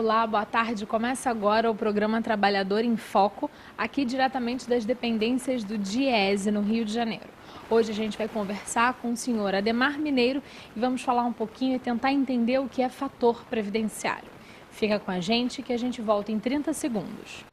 Olá, boa tarde. Começa agora o programa Trabalhador em Foco, aqui diretamente das dependências do DIESE, no Rio de Janeiro. Hoje a gente vai conversar com o senhor Ademar Mineiro e vamos falar um pouquinho e tentar entender o que é fator previdenciário. Fica com a gente que a gente volta em 30 segundos.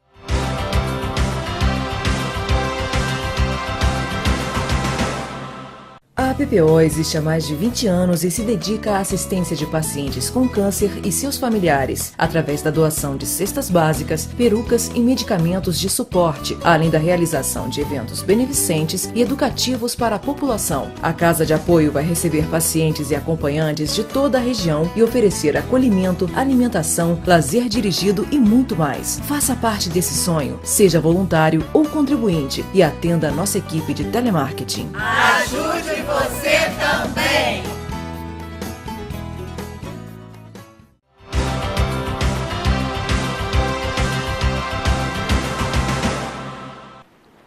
A PPO existe há mais de 20 anos e se dedica à assistência de pacientes com câncer e seus familiares, através da doação de cestas básicas, perucas e medicamentos de suporte, além da realização de eventos beneficentes e educativos para a população. A Casa de Apoio vai receber pacientes e acompanhantes de toda a região e oferecer acolhimento, alimentação, lazer dirigido e muito mais. Faça parte desse sonho, seja voluntário ou contribuinte e atenda a nossa equipe de telemarketing. Ajude você também!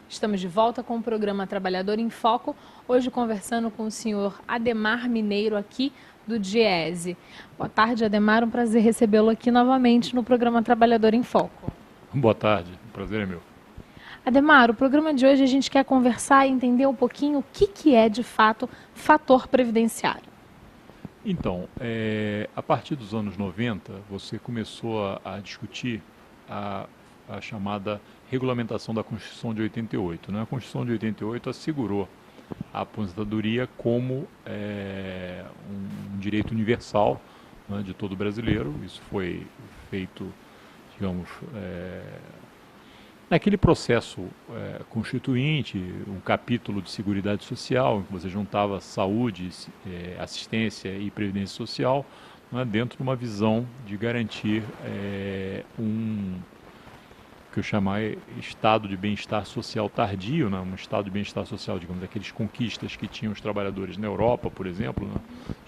Estamos de volta com o programa Trabalhador em Foco, hoje conversando com o senhor Ademar Mineiro aqui do DIESE. Boa tarde, Ademar, um prazer recebê-lo aqui novamente no programa Trabalhador em Foco. Boa tarde, o prazer é meu. Ademar, o programa de hoje a gente quer conversar e entender um pouquinho o que é, de fato, fator previdenciário. Então, a partir dos anos 90, você começou a discutir a chamada regulamentação da Constituição de 88. Né? A Constituição de 88 assegurou a aposentadoria como um direito universal, né, de todo brasileiro. Isso foi feito, digamos, naquele processo constituinte, um capítulo de Seguridade Social, em que você juntava saúde, assistência e previdência social, né, dentro de uma visão de garantir que eu chamar estado de bem-estar social tardio, né, um estado de bem-estar social, digamos, aqueles conquistas que tinham os trabalhadores na Europa, por exemplo, né,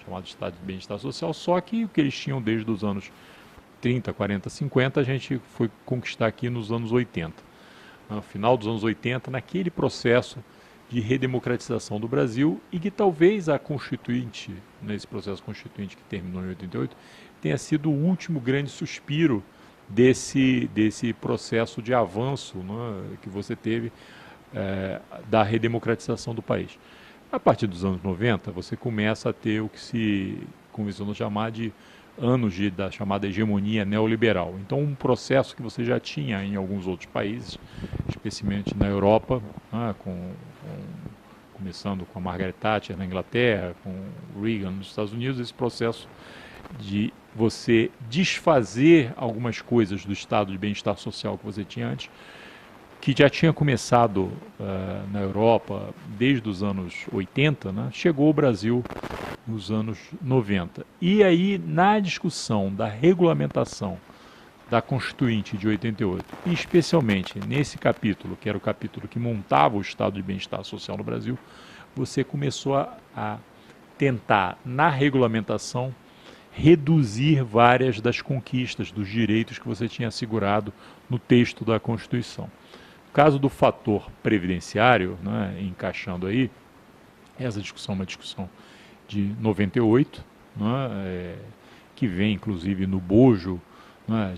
chamado estado de bem-estar social, só que o que eles tinham desde os anos 30, 40, 50, a gente foi conquistar aqui nos anos 80. No final dos anos 80, naquele processo de redemocratização do Brasil, e que talvez a Constituinte, nesse processo constituinte que terminou em 88, tenha sido o último grande suspiro desse processo de avanço, né, que você teve da redemocratização do país. A partir dos anos 90, você começa a ter o que se convencionou chamar de anos da chamada hegemonia neoliberal. Então, um processo que você já tinha em alguns outros países, especialmente na Europa, né, começando com a Margaret Thatcher na Inglaterra, com Reagan nos Estados Unidos, esse processo de você desfazer algumas coisas do estado de bem-estar social que você tinha antes, que já tinha começado na Europa desde os anos 80, né, chegou ao Brasil nos anos 90. E aí, na discussão da regulamentação da Constituinte de 88, e especialmente nesse capítulo, que era o capítulo que montava o estado de bem-estar social no Brasil, você começou a tentar, na regulamentação, reduzir várias das conquistas, dos direitos que você tinha assegurado no texto da Constituição. No caso do fator previdenciário, né, encaixando aí, essa discussão é uma discussão de 98, né, que vem inclusive no bojo, né,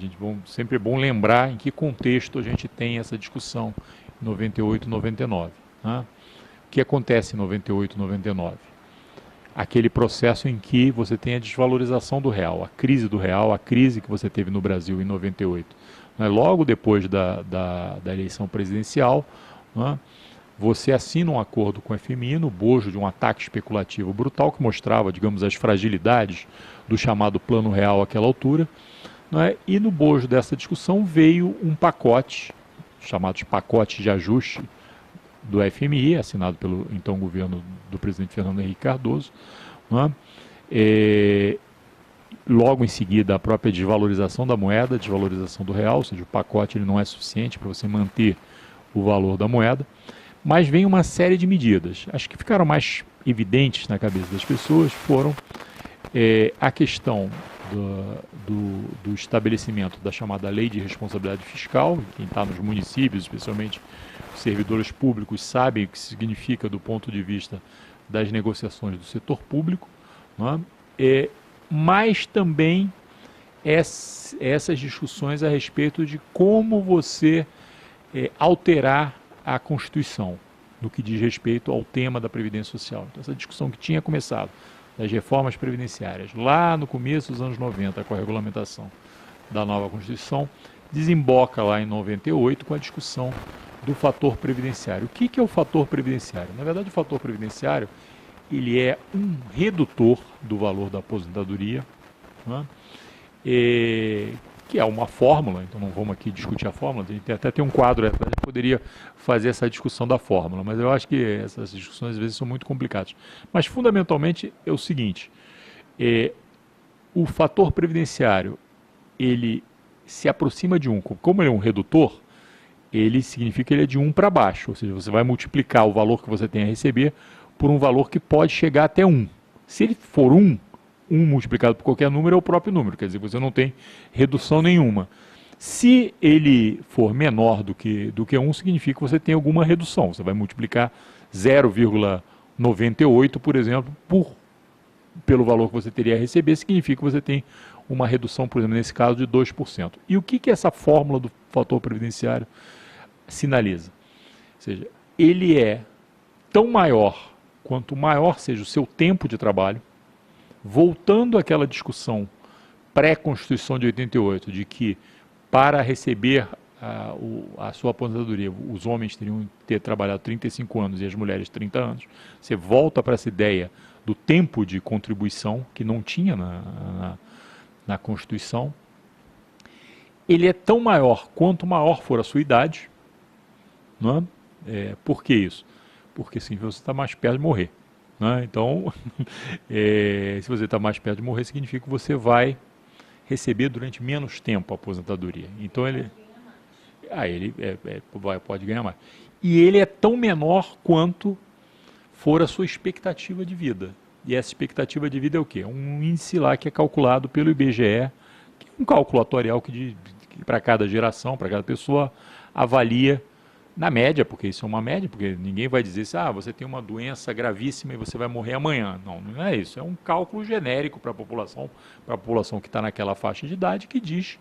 sempre é bom lembrar em que contexto a gente tem essa discussão em 98 e 99. Né? O que acontece em 98 e 99? Aquele processo em que você tem a desvalorização do real, a crise do real, a crise que você teve no Brasil em 98. Né? Logo depois da eleição presidencial, né, você assina um acordo com o FMI no bojo de um ataque especulativo brutal que mostrava, digamos, as fragilidades do chamado Plano Real àquela altura, né, e no bojo dessa discussão veio um pacote, chamado de pacote de ajuste do FMI, assinado pelo então governo do presidente Fernando Henrique Cardoso, né, logo em seguida a própria desvalorização da moeda, desvalorização do real, ou seja, o pacote ele não é suficiente para você manter o valor da moeda, mas vem uma série de medidas. As que ficaram mais evidentes na cabeça das pessoas foram a questão do estabelecimento da chamada Lei de Responsabilidade Fiscal. Quem está nos municípios, especialmente os servidores públicos, sabem o que significa do ponto de vista das negociações do setor público, né? Mas também essas discussões a respeito de como você alterar a Constituição, no que diz respeito ao tema da Previdência Social. Então, essa discussão que tinha começado, das reformas previdenciárias, lá no começo dos anos 90, com a regulamentação da nova Constituição, desemboca lá em 98 com a discussão do fator previdenciário. O que é o fator previdenciário? Na verdade, o fator previdenciário ele é um redutor do valor da aposentadoria, né? Que é uma fórmula, então não vamos aqui discutir a fórmula, a gente até tem um quadro, a gente poderia fazer essa discussão da fórmula, mas eu acho que essas discussões às vezes são muito complicadas. Mas fundamentalmente é o seguinte, o fator previdenciário, ele se aproxima de 1, como ele é um redutor, ele significa que ele é de 1 para baixo, ou seja, você vai multiplicar o valor que você tem a receber por um valor que pode chegar até 1. Se ele for 1 multiplicado por qualquer número é o próprio número, quer dizer, você não tem redução nenhuma. Se ele for menor do que 1, significa que você tem alguma redução. Você vai multiplicar 0,98, por exemplo, pelo valor que você teria a receber, significa que você tem uma redução, por exemplo, nesse caso, de 2%. E o que essa fórmula do fator previdenciário sinaliza? Ou seja, ele é tão maior quanto maior seja o seu tempo de trabalho, voltando àquela discussão pré-Constituição de 88, de que para receber a sua aposentadoria, os homens teriam que ter trabalhado 35 anos e as mulheres 30 anos, você volta para essa ideia do tempo de contribuição, que não tinha na Constituição. Ele é tão maior quanto maior for a sua idade, não é? Por que isso? Porque sim, você está mais perto de morrer. Né? Então, se você está mais perto de morrer, significa que você vai receber durante menos tempo a aposentadoria. Então, ele pode ganhar mais. E ele é tão menor quanto for a sua expectativa de vida. E essa expectativa de vida é o quê? Um índice lá que é calculado pelo IBGE, que é um cálculo atuarial que para cada geração, para cada pessoa, avalia na média, porque isso é uma média, porque ninguém vai dizer assim, você tem uma doença gravíssima e você vai morrer amanhã. Não, não é isso. É um cálculo genérico para a população que está naquela faixa de idade, que diz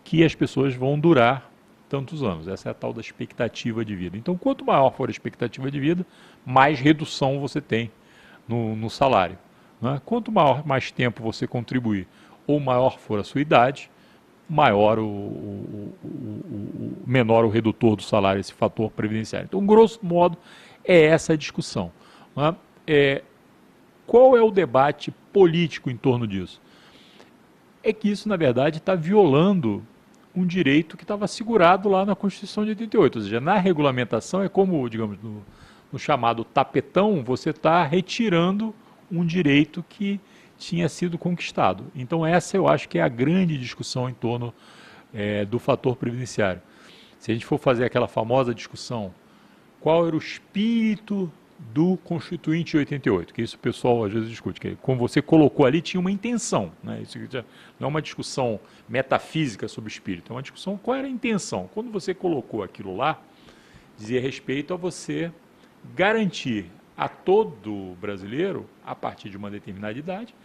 que as pessoas vão durar tantos anos. Essa é a tal da expectativa de vida. Então, quanto maior for a expectativa de vida, mais redução você tem no salário. Né? Quanto mais tempo você contribuir, ou maior for a sua idade, maior menor o redutor do salário, esse fator previdenciário. Então, grosso modo, é essa a discussão. Né? Qual é o debate político em torno disso? É que isso, na verdade, está violando um direito que estava assegurado lá na Constituição de 88. Ou seja, na regulamentação é como, digamos, no chamado tapetão, você está retirando um direito que tinha sido conquistado. Então essa eu acho que é a grande discussão em torno do fator previdenciário. Se a gente for fazer aquela famosa discussão, qual era o espírito do Constituinte de 88, que isso o pessoal às vezes discute, que como você colocou ali tinha uma intenção, né? Isso não é uma discussão metafísica sobre o espírito, é uma discussão qual era a intenção. Quando você colocou aquilo lá, dizia respeito a você garantir a todo brasileiro, a partir de uma determinada idade,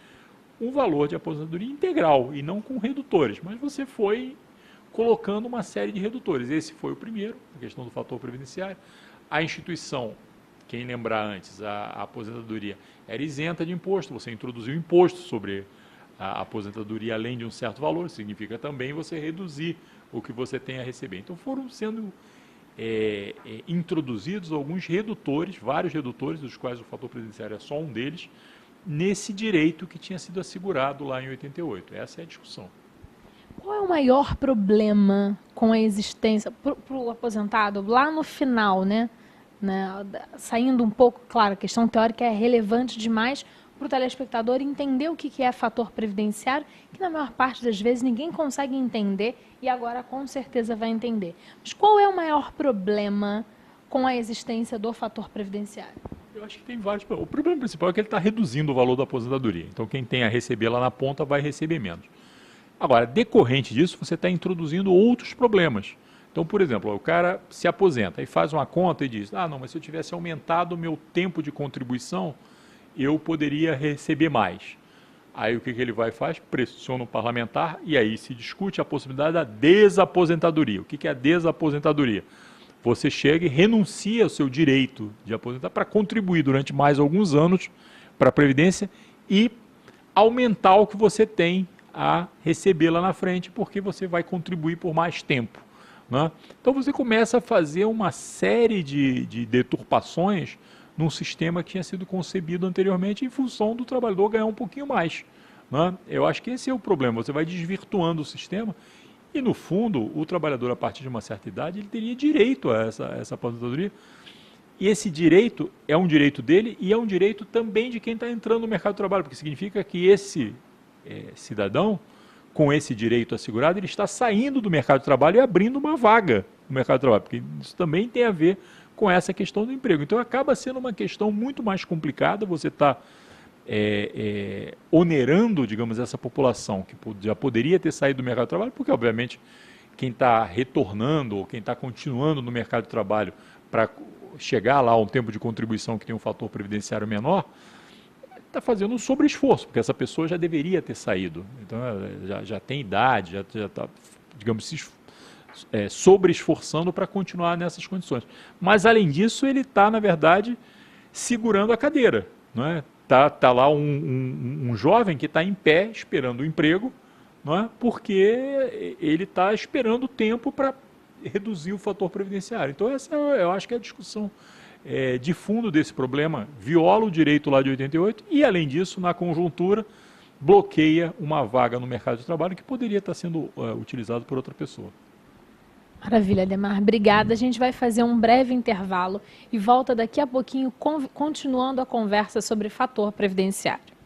um valor de aposentadoria integral e não com redutores, mas você foi colocando uma série de redutores. Esse foi o primeiro, a questão do fator previdenciário. A instituição, quem lembrar antes, a aposentadoria era isenta de imposto, você introduziu imposto sobre a aposentadoria além de um certo valor, significa também você reduzir o que você tem a receber. Então foram sendo introduzidos alguns redutores, vários redutores, dos quais o fator previdenciário é só um deles, nesse direito que tinha sido assegurado lá em 88. Essa é a discussão. Qual é o maior problema com a existência, para o aposentado, lá no final, né? Saindo um pouco, claro, a questão teórica é relevante demais para o telespectador entender o que é fator previdenciário, que na maior parte das vezes ninguém consegue entender e agora com certeza vai entender. Mas qual é o maior problema com a existência do fator previdenciário? Eu acho que tem vários problemas. O problema principal é que ele está reduzindo o valor da aposentadoria. Então, quem tem a receber lá na ponta vai receber menos. Agora, decorrente disso, você está introduzindo outros problemas. Então, por exemplo, o cara se aposenta e faz uma conta e diz, não, mas se eu tivesse aumentado o meu tempo de contribuição, eu poderia receber mais. Aí o que ele vai e faz? Pressiona o parlamentar e aí se discute a possibilidade da desaposentadoria. O que é a desaposentadoria? Você chega e renuncia ao seu direito de aposentar para contribuir durante mais alguns anos para a Previdência e aumentar o que você tem a receber lá na frente, porque você vai contribuir por mais tempo, né? Então você começa a fazer uma série de deturpações num sistema que tinha sido concebido anteriormente em função do trabalhador ganhar um pouquinho mais, né? Eu acho que esse é o problema, você vai desvirtuando o sistema e, no fundo, o trabalhador, a partir de uma certa idade, ele teria direito a essa aposentadoria, e esse direito é um direito dele e é um direito também de quem está entrando no mercado de trabalho, porque significa que esse cidadão, com esse direito assegurado, ele está saindo do mercado de trabalho e abrindo uma vaga no mercado de trabalho, porque isso também tem a ver com essa questão do emprego. Então acaba sendo uma questão muito mais complicada, você está onerando, digamos, essa população que já poderia ter saído do mercado de trabalho, porque obviamente quem está retornando ou quem está continuando no mercado de trabalho para chegar lá a um tempo de contribuição que tem um fator previdenciário menor, está fazendo um sobreesforço, porque essa pessoa já deveria ter saído. Então, ela já tem idade, já está, digamos, se sobreesforçando para continuar nessas condições. Mas, além disso, ele está, na verdade, segurando a cadeira, não é? Tá lá um jovem que está em pé esperando o emprego, não é? Porque ele está esperando o tempo para reduzir o fator previdenciário. Então, essa eu acho que é a discussão de fundo desse problema. Viola o direito lá de 88 e, além disso, na conjuntura, bloqueia uma vaga no mercado de trabalho que poderia estar sendo utilizado por outra pessoa. Maravilha, Ademar. Obrigada. A gente vai fazer um breve intervalo e volta daqui a pouquinho continuando a conversa sobre fator previdenciário.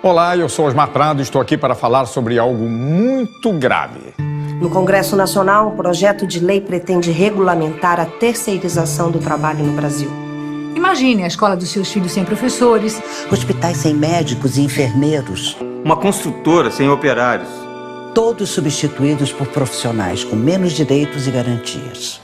Olá, eu sou Osmar Prado e estou aqui para falar sobre algo muito grave. No Congresso Nacional, um projeto de lei pretende regulamentar a terceirização do trabalho no Brasil. Imagine a escola dos seus filhos sem professores, hospitais sem médicos e enfermeiros, uma construtora sem operários. Todos substituídos por profissionais com menos direitos e garantias.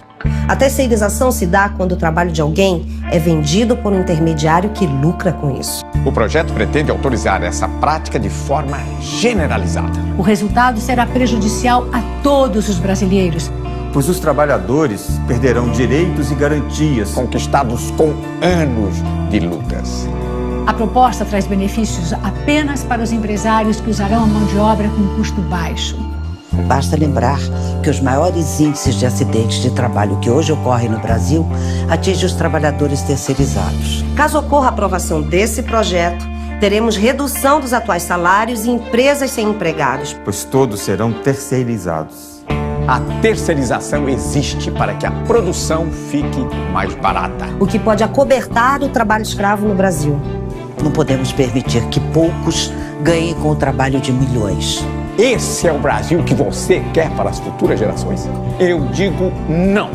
A terceirização se dá quando o trabalho de alguém é vendido por um intermediário que lucra com isso. O projeto pretende autorizar essa prática de forma generalizada. O resultado será prejudicial a todos os brasileiros, pois os trabalhadores perderão direitos e garantias conquistados com anos de lutas. A proposta traz benefícios apenas para os empresários que usarão a mão de obra com custo baixo. Basta lembrar que os maiores índices de acidentes de trabalho que hoje ocorrem no Brasil atingem os trabalhadores terceirizados. Caso ocorra a aprovação desse projeto, teremos redução dos atuais salários e empresas sem empregados, pois todos serão terceirizados. A terceirização existe para que a produção fique mais barata, o que pode acobertar o trabalho escravo no Brasil. Não podemos permitir que poucos ganhem com o trabalho de milhões. Esse é o Brasil que você quer para as futuras gerações? Eu digo não.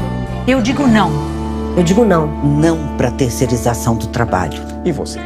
Eu digo não. Eu digo não. Não para a terceirização do trabalho. E você?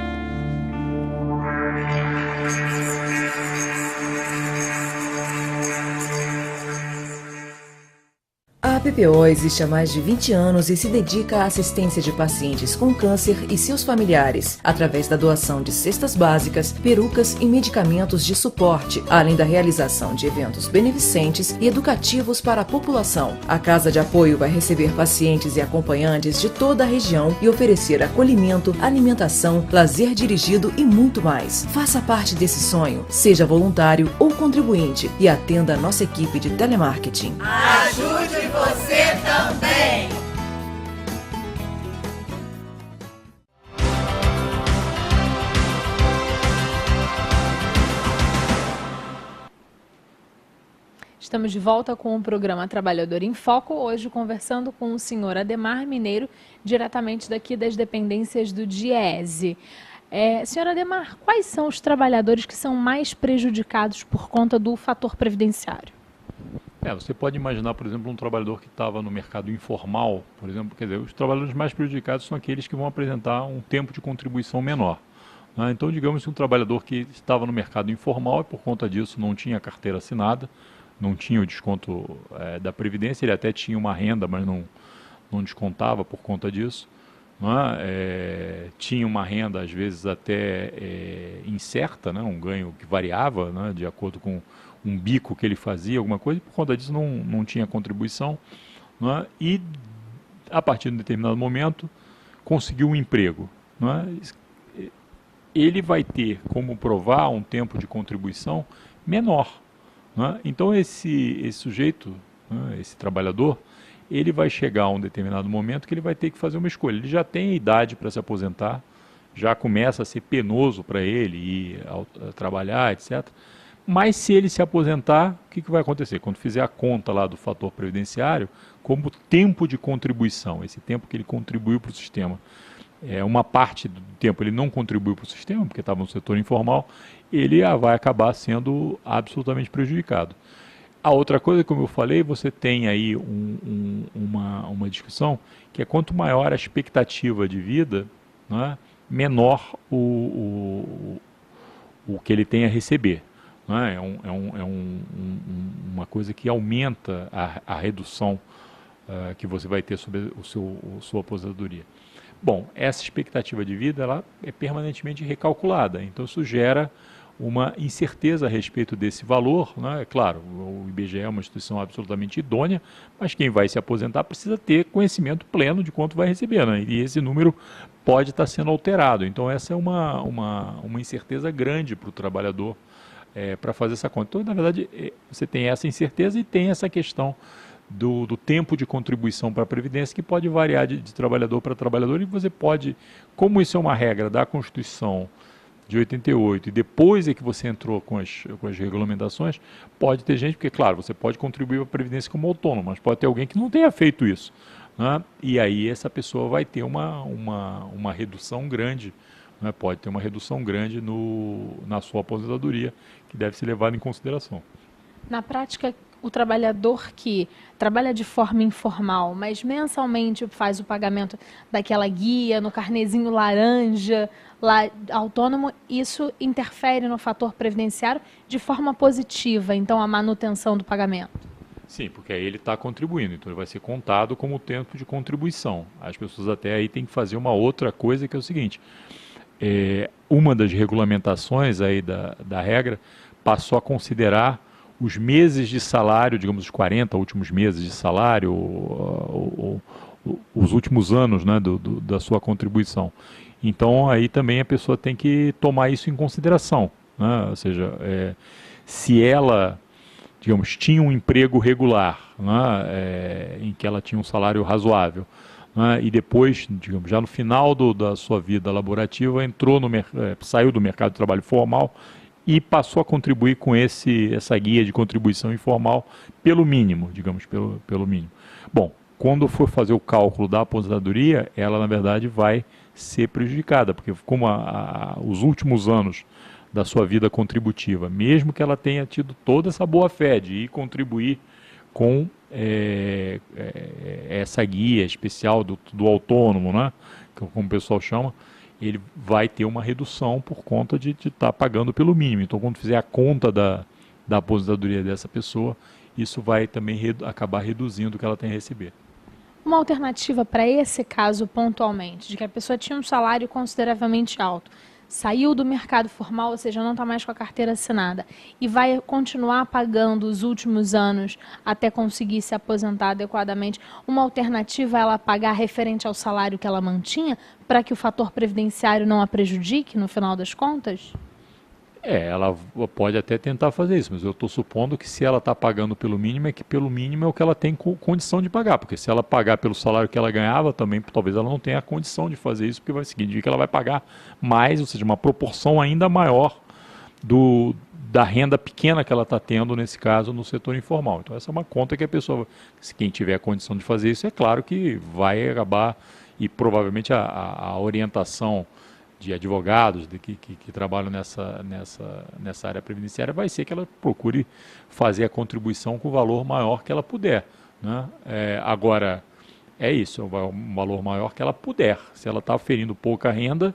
A PPO existe há mais de 20 anos e se dedica à assistência de pacientes com câncer e seus familiares, através da doação de cestas básicas, perucas e medicamentos de suporte, além da realização de eventos beneficentes e educativos para a população. A Casa de Apoio vai receber pacientes e acompanhantes de toda a região e oferecer acolhimento, alimentação, lazer dirigido e muito mais. Faça parte desse sonho, seja voluntário ou contribuinte e atenda a nossa equipe de telemarketing. Ajude você também! Estamos de volta com o programa Trabalhador em Foco, hoje conversando com o senhor Ademar Mineiro, diretamente daqui das dependências do DIEESE. Senhor Ademar, quais são os trabalhadores que são mais prejudicados por conta do fator previdenciário? Você pode imaginar, por exemplo, um trabalhador que estava no mercado informal, por exemplo, quer dizer, os trabalhadores mais prejudicados são aqueles que vão apresentar um tempo de contribuição menor, né? Então, digamos que um trabalhador que estava no mercado informal e por conta disso não tinha carteira assinada, não tinha o desconto da Previdência, ele até tinha uma renda, mas não descontava por conta disso. Tinha uma renda, às vezes, até incerta, né? Um ganho que variava, né? De acordo com um bico que ele fazia, alguma coisa, e por conta disso não tinha contribuição. E, a partir de um determinado momento, conseguiu um emprego. Ele vai ter como provar um tempo de contribuição menor. Então, esse sujeito, esse trabalhador, ele vai chegar a um determinado momento que ele vai ter que fazer uma escolha. Ele já tem idade para se aposentar, já começa a ser penoso para ele ir a trabalhar, etc. Mas se ele se aposentar, o que vai acontecer? Quando fizer a conta lá do fator previdenciário, como tempo de contribuição, esse tempo que ele contribuiu para o sistema, uma parte do tempo ele não contribuiu para o sistema, porque estava no setor informal, ele vai acabar sendo absolutamente prejudicado. A outra coisa, como eu falei, você tem aí uma discussão que é quanto maior a expectativa de vida, menor o que ele tem a receber. Uma coisa que aumenta a redução que você vai ter sobre sua aposentadoria. Bom, essa expectativa de vida ela é permanentemente recalculada, então isso gera uma incerteza a respeito desse valor. É claro, o IBGE é uma instituição absolutamente idônea, mas quem vai se aposentar precisa ter conhecimento pleno de quanto vai receber, e esse número pode estar sendo alterado. Então essa é uma incerteza grande para o trabalhador para fazer essa conta. Então, na verdade, você tem essa incerteza e tem essa questão do tempo de contribuição para a Previdência, que pode variar de trabalhador para trabalhador, e você pode, como isso é uma regra da Constituição de 88, e depois é que você entrou com as regulamentações, pode ter gente, porque, claro, você pode contribuir para a Previdência como autônomo, mas pode ter alguém que não tenha feito isso. E aí essa pessoa vai ter uma redução grande, pode ter uma redução grande na sua aposentadoria, que deve ser levada em consideração. Na prática, o trabalhador que trabalha de forma informal, mas mensalmente faz o pagamento daquela guia, no carnezinho laranja, lá autônomo, isso interfere no fator previdenciário de forma positiva, então, a manutenção do pagamento? Sim, porque aí ele está contribuindo, então ele vai ser contado como tempo de contribuição. As pessoas até aí têm que fazer uma outra coisa, que é o seguinte: uma das regulamentações aí da regra passou a considerar os meses de salário, digamos, os 40 últimos meses de salário, os últimos anos, da sua contribuição. Então, aí também a pessoa tem que tomar isso em consideração. Ou seja, se ela, digamos, tinha um emprego regular, em que ela tinha um salário razoável, e depois, digamos, já no final da sua vida laborativa, saiu do mercado de trabalho formal e passou a contribuir com essa guia de contribuição informal pelo mínimo, digamos, pelo mínimo. Bom, quando for fazer o cálculo da aposentadoria, ela, na verdade, vai ser prejudicada, porque como os últimos anos da sua vida contributiva, mesmo que ela tenha tido toda essa boa-fé de ir contribuir com essa guia especial do autônomo, como o pessoal chama, ele vai ter uma redução por conta de estar pagando pelo mínimo. Então, quando fizer a conta da aposentadoria dessa pessoa, isso vai também acabar reduzindo o que ela tem a receber. Uma alternativa para esse caso pontualmente, de que a pessoa tinha um salário consideravelmente alto, saiu do mercado formal, ou seja, não está mais com a carteira assinada, e vai continuar pagando os últimos anos até conseguir se aposentar adequadamente, uma alternativa é ela pagar referente ao salário que ela mantinha, para que o fator previdenciário não a prejudique no final das contas? Ela pode até tentar fazer isso, mas eu estou supondo que se ela está pagando pelo mínimo, é que pelo mínimo é o que ela tem condição de pagar, porque se ela pagar pelo salário que ela ganhava, também talvez ela não tenha a condição de fazer isso, porque vai significar que ela vai pagar mais, ou seja, uma proporção ainda maior da renda pequena que ela está tendo, nesse caso, no setor informal. Então essa é uma conta que a pessoa, se quem tiver a condição de fazer isso, é claro que vai acabar, e provavelmente a orientação de advogados que trabalham nessa área previdenciária vai ser que ela procure fazer a contribuição com o valor maior que ela puder. Agora, é isso, um valor maior que ela puder. Se ela está oferindo pouca renda,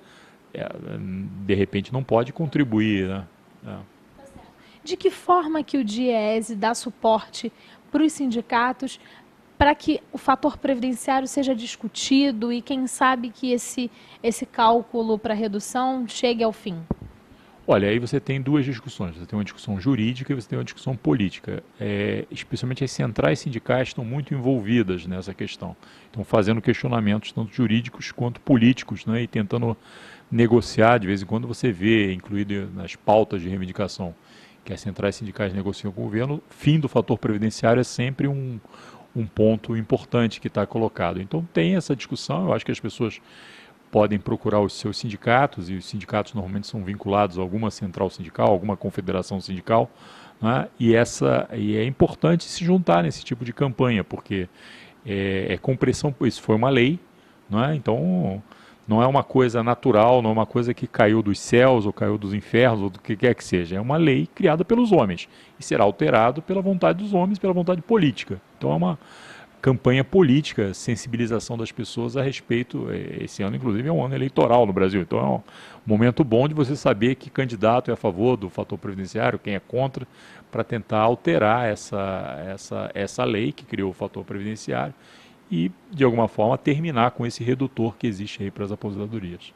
de repente não pode contribuir. De que forma que o DIEESE dá suporte para os sindicatos para que o fator previdenciário seja discutido e quem sabe que esse cálculo para redução chegue ao fim? Olha, aí você tem duas discussões. Você tem uma discussão jurídica e você tem uma discussão política. Especialmente as centrais sindicais estão muito envolvidas nessa questão. Estão fazendo questionamentos tanto jurídicos quanto políticos, né, e tentando negociar. De vez em quando você vê, incluído nas pautas de reivindicação, que as centrais sindicais negociam com o governo, fim do fator previdenciário é sempre um ponto importante que está colocado. Então tem essa discussão. Eu acho que as pessoas podem procurar os seus sindicatos, e os sindicatos normalmente são vinculados a alguma central sindical, alguma confederação sindical, né? E é importante se juntar nesse tipo de campanha, porque com pressão, isso foi uma lei, né? Então não é uma coisa natural, não é uma coisa que caiu dos céus, ou caiu dos infernos, ou do que quer que seja. É uma lei criada pelos homens, e será alterado pela vontade dos homens, pela vontade política. Então é uma campanha política, sensibilização das pessoas a respeito. Esse ano, inclusive, é um ano eleitoral no Brasil, então é um momento bom de você saber que candidato é a favor do fator previdenciário, quem é contra, para tentar alterar essa lei que criou o fator previdenciário e, de alguma forma, terminar com esse redutor que existe aí para as aposentadorias.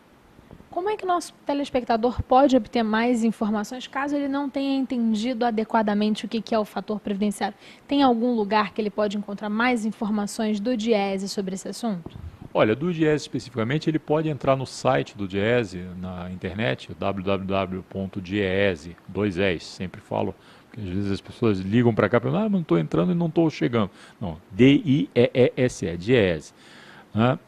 Como é que o nosso telespectador pode obter mais informações caso ele não tenha entendido adequadamente o que é o fator previdenciário? Tem algum lugar que ele pode encontrar mais informações do DIEESE sobre esse assunto? Olha, do DIEESE especificamente, ele pode entrar no site do DIEESE na internet, www.diese, sempre falo, porque às vezes as pessoas ligam para cá e falam, mas não estou entrando e não estou chegando. Não, DIEESE, DIEESE, né?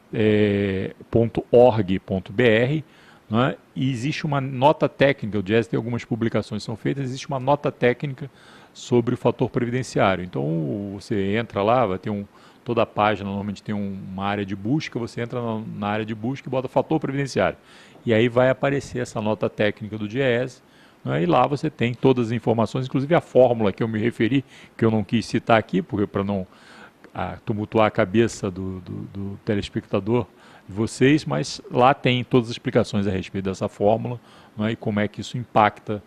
.org.br. Né? E existe uma nota técnica, o DIEESE tem algumas publicações que são feitas, existe uma nota técnica sobre o fator previdenciário. Então você entra lá, vai ter toda a página normalmente tem uma área de busca, você entra na área de busca e bota fator previdenciário. E aí vai aparecer essa nota técnica do DIEESE, né? E lá você tem todas as informações, inclusive a fórmula que eu me referi, que eu não quis citar aqui, porque para não tumultuar a cabeça do telespectador, vocês, mas lá tem todas as explicações a respeito dessa fórmula, né, e como é que isso impacta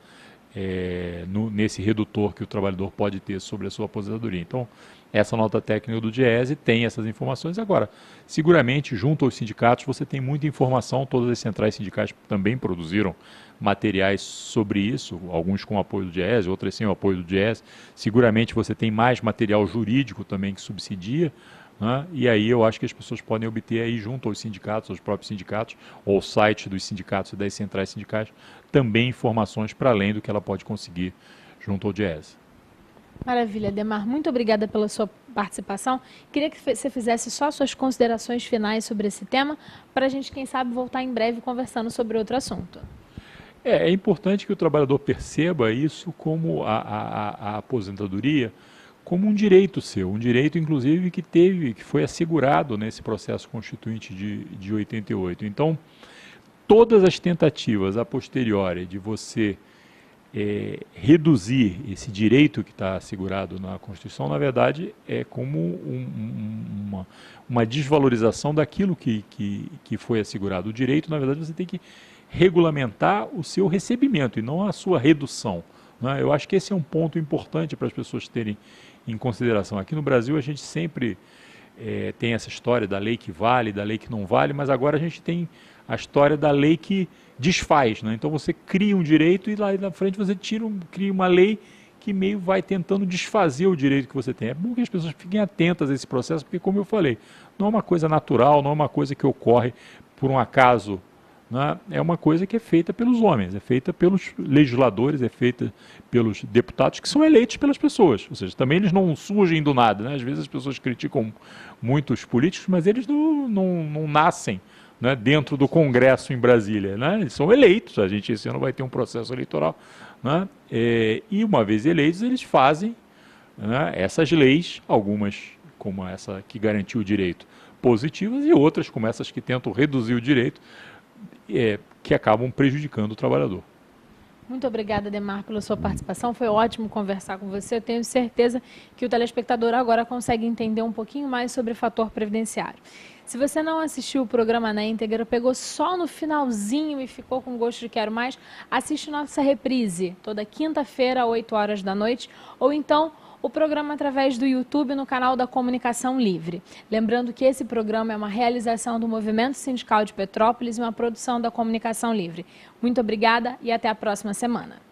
nesse redutor que o trabalhador pode ter sobre a sua aposentadoria. Então, essa nota técnica do DIEESE tem essas informações. Agora, seguramente, junto aos sindicatos, você tem muita informação, todas as centrais sindicais também produziram materiais sobre isso, alguns com apoio do DIEESE, outras sem o apoio do DIEESE. Seguramente você tem mais material jurídico também que subsidia, né? E aí eu acho que as pessoas podem obter aí junto aos sindicatos, aos próprios sindicatos, ou ao site dos sindicatos e das centrais sindicais, também informações para além do que ela pode conseguir junto ao DIEESE. Maravilha, Ademar, muito obrigada pela sua participação. Queria que você fizesse só suas considerações finais sobre esse tema, para a gente, quem sabe, voltar em breve conversando sobre outro assunto. É importante que o trabalhador perceba isso como a aposentadoria como um direito seu, um direito inclusive que foi assegurado nesse processo constituinte de 88. Então, todas as tentativas a posteriori de você reduzir esse direito que está assegurado na Constituição, na verdade, é como uma desvalorização daquilo que foi assegurado. O direito, na verdade, você tem que regulamentar o seu recebimento e não a sua redução, né? Eu acho que esse é um ponto importante para as pessoas terem em consideração. Aqui no Brasil a gente sempre tem essa história da lei que vale, da lei que não vale, mas agora a gente tem a história da lei que desfaz, né? Então você cria um direito e lá na frente você cria uma lei que meio vai tentando desfazer o direito que você tem. É bom que as pessoas fiquem atentas a esse processo, porque, como eu falei, não é uma coisa natural, não é uma coisa que ocorre por um acaso, né? É uma coisa que é feita pelos homens, é feita pelos legisladores, é feita pelos deputados que são eleitos pelas pessoas. Ou seja, também eles não surgem do nada, né? Às vezes as pessoas criticam muitos políticos, mas eles não nascem, né, dentro do Congresso em Brasília, né? Eles são eleitos. A gente esse ano vai ter um processo eleitoral, né? E uma vez eleitos, eles fazem, né, essas leis, algumas como essa que garantiu o direito, positivas, e outras como essas que tentam reduzir o direito, que acabam prejudicando o trabalhador. Muito obrigada, Ademar, pela sua participação. Foi ótimo conversar com você. Eu tenho certeza que o telespectador agora consegue entender um pouquinho mais sobre o fator previdenciário. Se você não assistiu o programa na íntegra, pegou só no finalzinho e ficou com gosto de quero mais, assiste nossa reprise toda quinta-feira, às 8 horas da noite, ou então o programa através do YouTube no canal da Comunicação Livre. Lembrando que esse programa é uma realização do Movimento Sindical de Petrópolis e uma produção da Comunicação Livre. Muito obrigada e até a próxima semana.